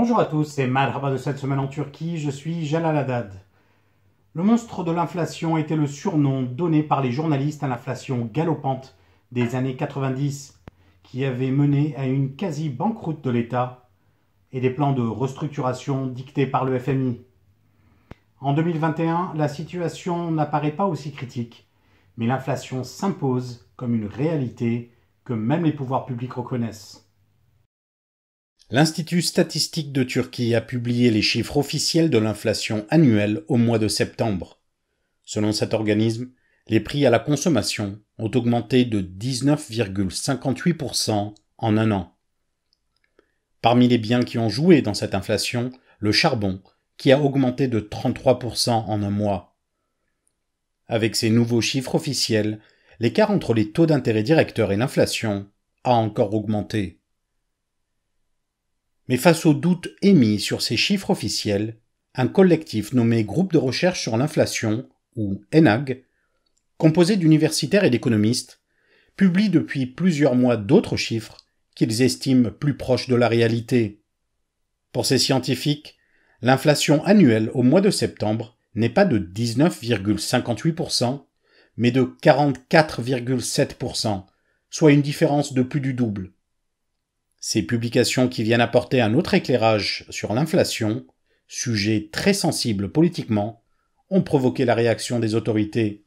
Bonjour à tous, c'est Marhaba de cette semaine en Turquie, je suis Jalal Haddad. Le monstre de l'inflation était le surnom donné par les journalistes à l'inflation galopante des années 90, qui avait mené à une quasi-banqueroute de l'État et des plans de restructuration dictés par le FMI. En 2021, la situation n'apparaît pas aussi critique, mais l'inflation s'impose comme une réalité que même les pouvoirs publics reconnaissent. L'Institut statistique de Turquie a publié les chiffres officiels de l'inflation annuelle au mois de septembre. Selon cet organisme, les prix à la consommation ont augmenté de 19,58% en un an. Parmi les biens qui ont joué dans cette inflation, le charbon, qui a augmenté de 33% en un mois. Avec ces nouveaux chiffres officiels, l'écart entre les taux d'intérêt directeurs et l'inflation a encore augmenté. Mais face aux doutes émis sur ces chiffres officiels, un collectif nommé Groupe de recherche sur l'inflation, ou ENAG, composé d'universitaires et d'économistes, publie depuis plusieurs mois d'autres chiffres qu'ils estiment plus proches de la réalité. Pour ces scientifiques, l'inflation annuelle au mois de septembre n'est pas de 19,58%, mais de 44,7%, soit une différence de plus du double. Ces publications qui viennent apporter un autre éclairage sur l'inflation, sujet très sensible politiquement, ont provoqué la réaction des autorités.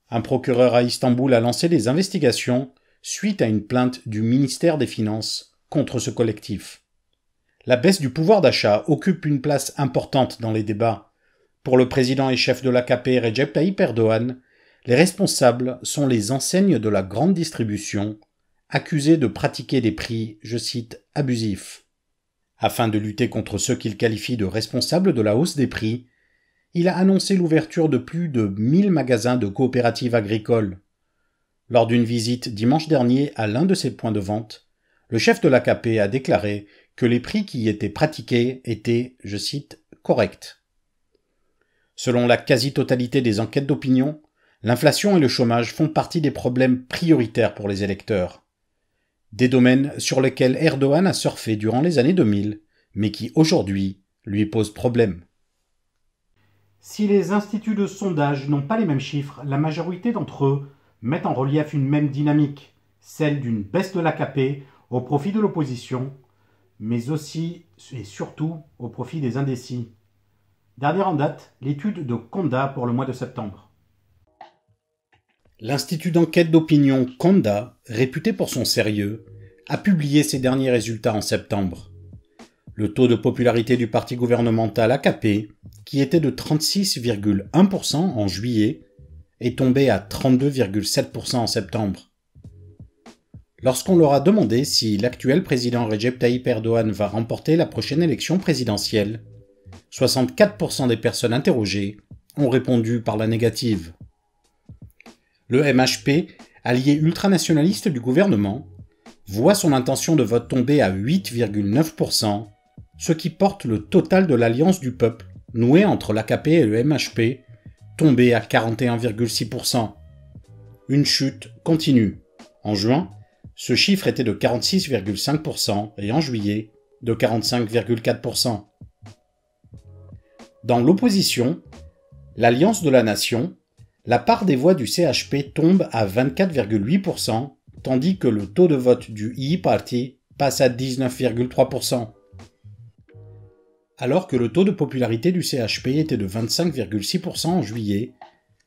Un procureur à Istanbul a lancé des investigations suite à une plainte du ministère des Finances contre ce collectif. La baisse du pouvoir d'achat occupe une place importante dans les débats. Pour le président et chef de l'AKP Recep Tayyip Erdoğan, les responsables sont les enseignes de la grande distribution, accusés de pratiquer des prix, je cite, abusifs. Afin de lutter contre ceux qu'il qualifie de responsables de la hausse des prix, il a annoncé l'ouverture de plus de 1000 magasins de coopératives agricoles. Lors d'une visite dimanche dernier à l'un de ces points de vente, le chef de l'AKP a déclaré que les prix qui y étaient pratiqués étaient, je cite, corrects. Selon la quasi-totalité des enquêtes d'opinion, l'inflation et le chômage font partie des problèmes prioritaires pour les électeurs. Des domaines sur lesquels Erdoğan a surfé durant les années 2000, mais qui aujourd'hui lui posent problème. Si les instituts de sondage n'ont pas les mêmes chiffres, la majorité d'entre eux mettent en relief une même dynamique, celle d'une baisse de l'AKP au profit de l'opposition, mais aussi et surtout au profit des indécis. Dernière en date, l'étude de Conda pour le mois de septembre. L'Institut d'enquête d'opinion Conda, réputé pour son sérieux, a publié ses derniers résultats en septembre. Le taux de popularité du parti gouvernemental AKP, qui était de 36,1% en juillet, est tombé à 32,7% en septembre. Lorsqu'on leur a demandé si l'actuel président Recep Tayyip Erdoğan va remporter la prochaine élection présidentielle, 64% des personnes interrogées ont répondu par la négative. Le MHP, allié ultranationaliste du gouvernement, voit son intention de vote tomber à 8,9%, ce qui porte le total de l'alliance du peuple nouée entre l'AKP et le MHP tomber à 41,6%. Une chute continue. En juin, ce chiffre était de 46,5% et en juillet, de 45,4%. Dans l'opposition, l'Alliance de la Nation, la part des voix du CHP tombe à 24,8%, tandis que le taux de vote du İYİ Parti passe à 19,3%. Alors que le taux de popularité du CHP était de 25,6% en juillet,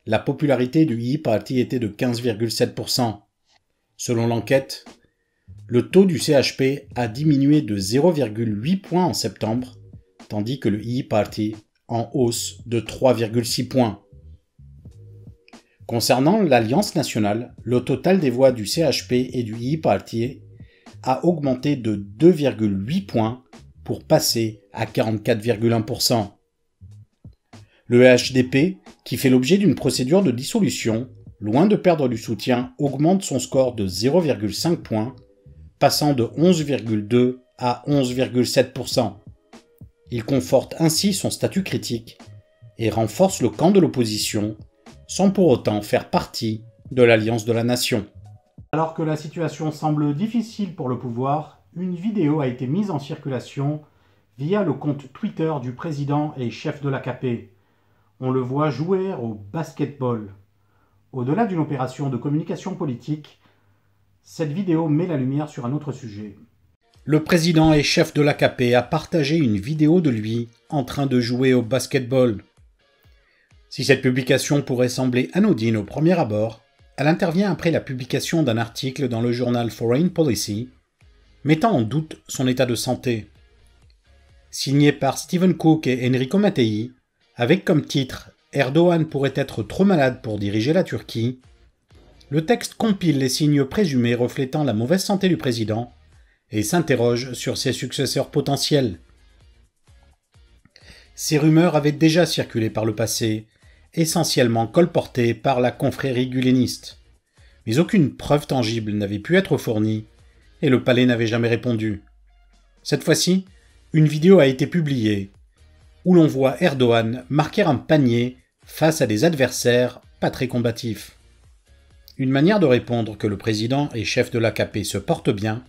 la popularité du İYİ Parti était de 15,7%. Selon l'enquête, le taux du CHP a diminué de 0,8 points en septembre, tandis que le İYİ Parti en hausse de 3,6 points. Concernant l'Alliance nationale, le total des voix du CHP et du İYİ Parti a augmenté de 2,8 points pour passer à 44,1%. Le HDP, qui fait l'objet d'une procédure de dissolution, loin de perdre du soutien, augmente son score de 0,5 points, passant de 11,2 à 11,7%. Il conforte ainsi son statut critique et renforce le camp de l'opposition, sans pour autant faire partie de l'Alliance de la Nation. Alors que la situation semble difficile pour le pouvoir, une vidéo a été mise en circulation via le compte Twitter du président et chef de l'AKP. On le voit jouer au basketball. Au-delà d'une opération de communication politique, cette vidéo met la lumière sur un autre sujet. Le président et chef de l'AKP a partagé une vidéo de lui en train de jouer au basketball. Si cette publication pourrait sembler anodine au premier abord, elle intervient après la publication d'un article dans le journal Foreign Policy, mettant en doute son état de santé. Signé par Stephen Cook et Enrico Mattei, avec comme titre « Erdogan pourrait être trop malade pour diriger la Turquie », le texte compile les signes présumés reflétant la mauvaise santé du président et s'interroge sur ses successeurs potentiels. Ces rumeurs avaient déjà circulé par le passé, essentiellement colportées par la confrérie guleniste. Mais aucune preuve tangible n'avait pu être fournie, et le palais n'avait jamais répondu. Cette fois-ci, une vidéo a été publiée, où l'on voit Erdogan marquer un panier face à des adversaires pas très combatifs. Une manière de répondre que le président et chef de l'AKP se portent bien,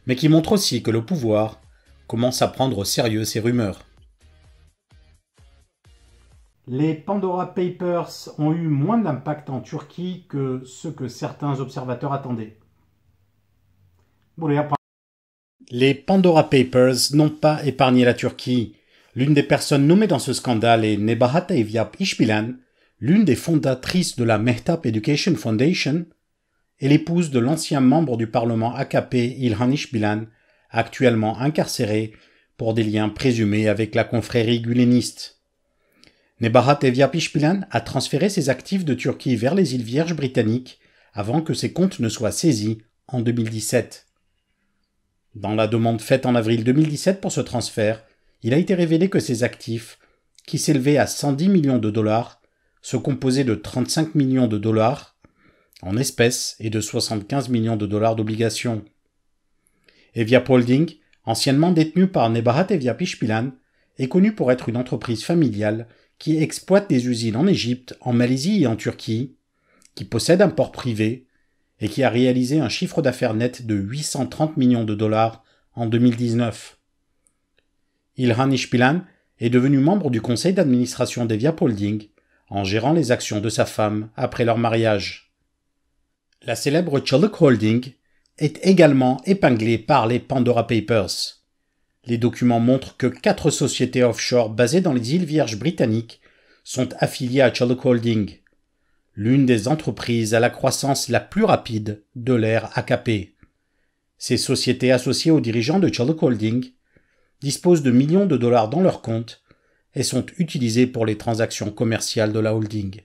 mais qui montre aussi que le pouvoir commence à prendre au sérieux ces rumeurs. Les Pandora Papers ont eu moins d'impact en Turquie que ce que certains observateurs attendaient. Les Pandora Papers n'ont pas épargné la Turquie. L'une des personnes nommées dans ce scandale est Nebahat Evliya Ishbilan, l'une des fondatrices de la Mehtap Education Foundation, et l'épouse de l'ancien membre du Parlement AKP İlhan Ishbilan, actuellement incarcéré pour des liens présumés avec la confrérie guleniste. Nebahat Evliya Ishbilan a transféré ses actifs de Turquie vers les îles Vierges britanniques avant que ses comptes ne soient saisis en 2017. Dans la demande faite en avril 2017 pour ce transfert, il a été révélé que ses actifs, qui s'élevaient à 110 millions de dollars, se composaient de 35 millions de dollars en espèces et de 75 millions de dollars d'obligations. Eviap Holding, anciennement détenue par Nebahat Evliya Ishbilan, est connue pour être une entreprise familiale qui exploite des usines en Égypte, en Malaisie et en Turquie, qui possède un port privé et qui a réalisé un chiffre d'affaires net de 830 millions de dollars en 2019. İlhan Ishbilan est devenu membre du conseil d'administration d'Eviap Holding en gérant les actions de sa femme après leur mariage. La célèbre Çalık Holding est également épinglée par les Pandora Papers. Les documents montrent que 4 sociétés offshore basées dans les îles Vierges britanniques sont affiliées à Çalık Holding, l'une des entreprises à la croissance la plus rapide de l'ère AKP. Ces sociétés associées aux dirigeants de Çalık Holding disposent de millions de dollars dans leurs comptes et sont utilisées pour les transactions commerciales de la holding.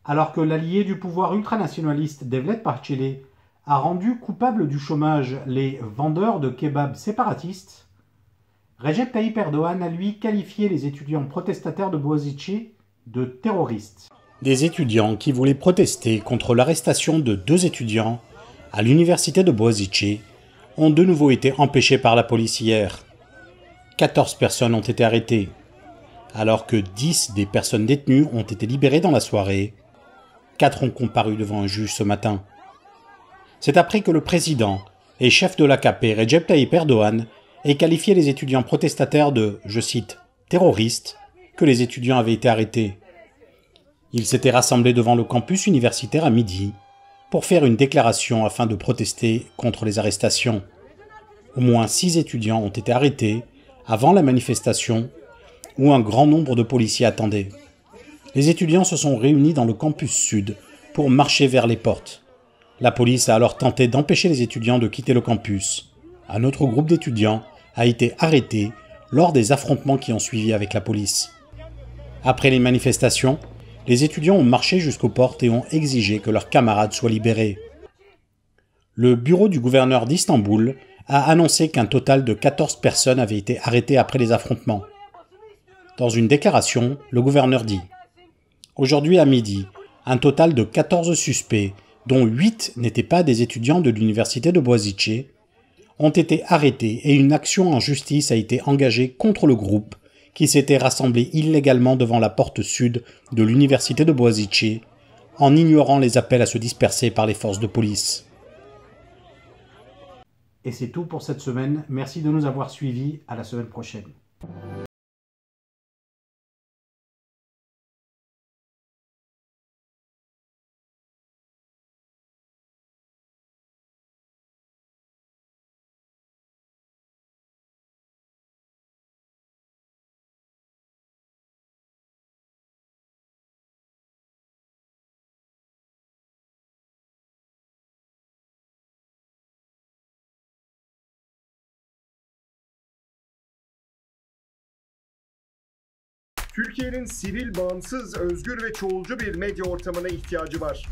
Alors que l'allié du pouvoir ultranationaliste Devlet Bahçeli a rendu coupables du chômage les vendeurs de kebabs séparatistes, Recep Tayyip Erdogan a lui qualifié les étudiants protestataires de Boğaziçi de terroristes. Des étudiants qui voulaient protester contre l'arrestation de 2 étudiants à l'université de Boğaziçi ont de nouveau été empêchés par la police hier. 14 personnes ont été arrêtées, alors que 10 des personnes détenues ont été libérées dans la soirée. 4 ont comparu devant un juge ce matin. C'est après que le président et chef de l'AKP, Recep Tayyip Erdogan, ait qualifié les étudiants protestataires de, je cite, « terroristes » que les étudiants avaient été arrêtés. Ils s'étaient rassemblés devant le campus universitaire à midi pour faire une déclaration afin de protester contre les arrestations. Au moins 6 étudiants ont été arrêtés avant la manifestation où un grand nombre de policiers attendaient. Les étudiants se sont réunis dans le campus sud pour marcher vers les portes. La police a alors tenté d'empêcher les étudiants de quitter le campus. Un autre groupe d'étudiants a été arrêté lors des affrontements qui ont suivi avec la police. Après les manifestations, les étudiants ont marché jusqu'aux portes et ont exigé que leurs camarades soient libérés. Le bureau du gouverneur d'Istanbul a annoncé qu'un total de 14 personnes avaient été arrêtées après les affrontements. Dans une déclaration, le gouverneur dit « Aujourd'hui à midi, un total de 14 suspects, dont 8 n'étaient pas des étudiants de l'université de Boğaziçi, ont été arrêtés et une action en justice a été engagée contre le groupe qui s'était rassemblé illégalement devant la porte sud de l'université de Boğaziçi en ignorant les appels à se disperser par les forces de police. Et c'est tout pour cette semaine. Merci de nous avoir suivis. À la semaine prochaine. Türkiye'nin sivil, bağımsız, özgür ve çoğulcu bir medya ortamına ihtiyacı var.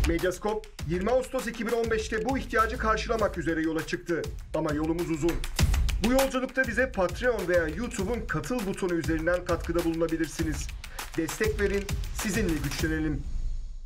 Medyascope, 20 Ağustos 2015'te bu ihtiyacı karşılamak üzere yola çıktı. Ama yolumuz uzun. Bu yolculukta bize Patreon veya YouTube'un katıl butonu üzerinden katkıda bulunabilirsiniz. Destek verin, sizinle güçlenelim.